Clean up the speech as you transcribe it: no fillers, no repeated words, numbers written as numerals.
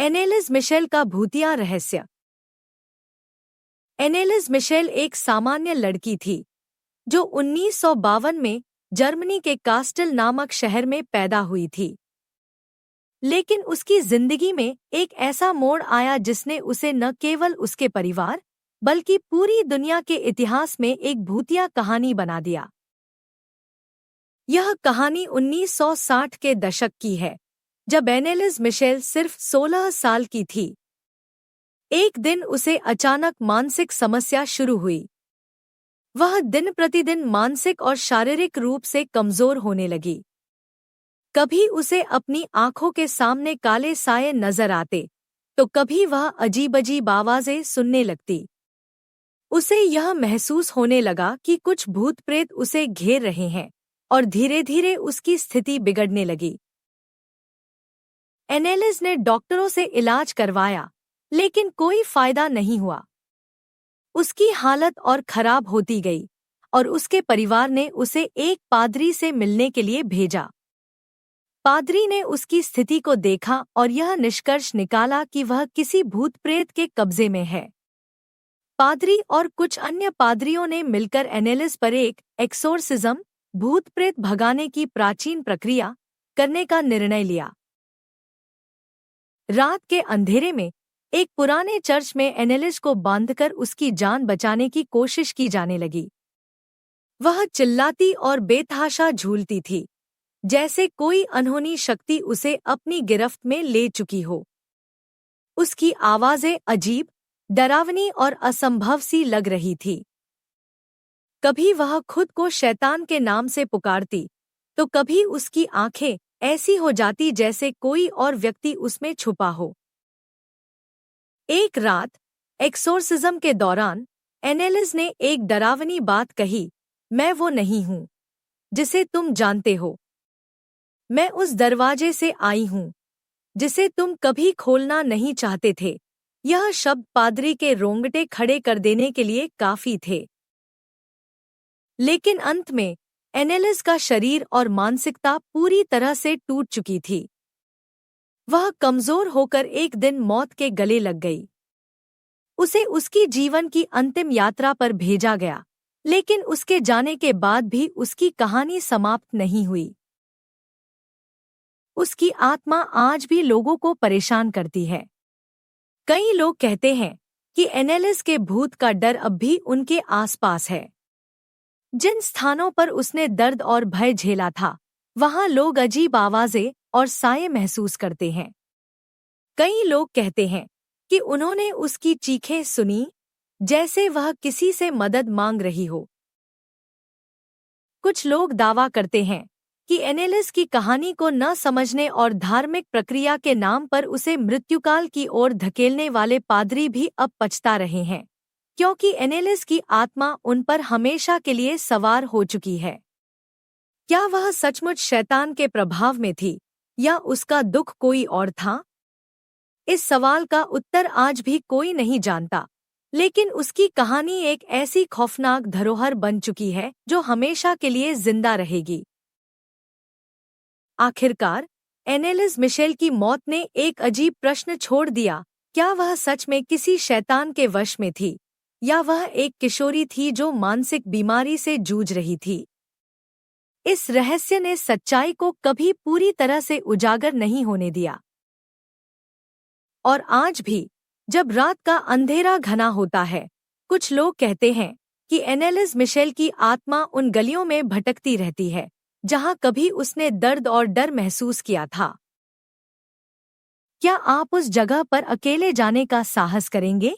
एनेलिस Michel का भूतिया रहस्य। एनेलिस मिशेल एक सामान्य लड़की थी जो 1952 में जर्मनी के कास्टल नामक शहर में पैदा हुई थी। लेकिन उसकी जिंदगी में एक ऐसा मोड़ आया जिसने उसे न केवल उसके परिवार बल्कि पूरी दुनिया के इतिहास में एक भूतिया कहानी बना दिया। यह कहानी 1960 के दशक की है, जब एनेलिस मिशेल सिर्फ 16 साल की थी। एक दिन उसे अचानक मानसिक समस्या शुरू हुई। वह दिन प्रतिदिन मानसिक और शारीरिक रूप से कमजोर होने लगी। कभी उसे अपनी आंखों के सामने काले साये नजर आते, तो कभी वह अजीब-अजीब आवाजें सुनने लगती। उसे यह महसूस होने लगा कि कुछ भूत प्रेत उसे घेर रहे हैं और धीरे-धीरे उसकी स्थिति बिगड़ने लगी। एनेलिस ने डॉक्टरों से इलाज करवाया, लेकिन कोई फायदा नहीं हुआ। उसकी हालत और खराब होती गई और उसके परिवार ने उसे एक पादरी से मिलने के लिए भेजा। पादरी ने उसकी स्थिति को देखा और यह निष्कर्ष निकाला कि वह किसी भूत प्रेत के कब्जे में है। पादरी और कुछ अन्य पादरियों ने मिलकर एनेलिस पर एक एक्सोर्सिज्म, भूत प्रेत भगाने की प्राचीन प्रक्रिया करने का निर्णय लिया। रात के अंधेरे में एक पुराने चर्च में एनेलिस को बांधकर उसकी जान बचाने की कोशिश की जाने लगी। वह चिल्लाती और बेतहाशा झूलती थी, जैसे कोई अनहोनी शक्ति उसे अपनी गिरफ्त में ले चुकी हो। उसकी आवाजें अजीब, डरावनी और असंभव सी लग रही थी। कभी वह खुद को शैतान के नाम से पुकारती, तो कभी उसकी आंखें ऐसी हो जाती जैसे कोई और व्यक्ति उसमें छुपा हो। एक रात एक्सोर्सिज्म के दौरान एनेलिस ने एक डरावनी बात कही, मैं वो नहीं हूँ जिसे तुम जानते हो। मैं उस दरवाजे से आई हूँ जिसे तुम कभी खोलना नहीं चाहते थे। यह शब्द पादरी के रोंगटे खड़े कर देने के लिए काफी थे। लेकिन अंत में एनेलिस का शरीर और मानसिकता पूरी तरह से टूट चुकी थी। वह कमजोर होकर एक दिन मौत के गले लग गई। उसे उसकी जीवन की अंतिम यात्रा पर भेजा गया, लेकिन उसके जाने के बाद भी उसकी कहानी समाप्त नहीं हुई। उसकी आत्मा आज भी लोगों को परेशान करती है। कई लोग कहते हैं कि एनेलिस के भूत का डर अब भी उनके आसपास है। जिन स्थानों पर उसने दर्द और भय झेला था, वहां लोग अजीब आवाजें और साये महसूस करते हैं। कई लोग कहते हैं कि उन्होंने उसकी चीखें सुनी, जैसे वह किसी से मदद मांग रही हो। कुछ लोग दावा करते हैं कि एनेलिस की कहानी को न समझने और धार्मिक प्रक्रिया के नाम पर उसे मृत्युकाल की ओर धकेलने वाले पादरी भी अब पछता रहे हैं, क्योंकि एनेलिस की आत्मा उन पर हमेशा के लिए सवार हो चुकी है। क्या वह सचमुच शैतान के प्रभाव में थी या उसका दुख कोई और था? इस सवाल का उत्तर आज भी कोई नहीं जानता, लेकिन उसकी कहानी एक ऐसी खौफनाक धरोहर बन चुकी है जो हमेशा के लिए जिंदा रहेगी। आखिरकार एनेलिस मिशेल की मौत ने एक अजीब प्रश्न छोड़ दिया, क्या वह सच में किसी शैतान के वश में थी या वह एक किशोरी थी जो मानसिक बीमारी से जूझ रही थी? इस रहस्य ने सच्चाई को कभी पूरी तरह से उजागर नहीं होने दिया। और आज भी जब रात का अंधेरा घना होता है, कुछ लोग कहते हैं कि एनेलिस मिशेल की आत्मा उन गलियों में भटकती रहती है जहां कभी उसने दर्द और डर महसूस किया था। क्या आप उस जगह पर अकेले जाने का साहस करेंगे?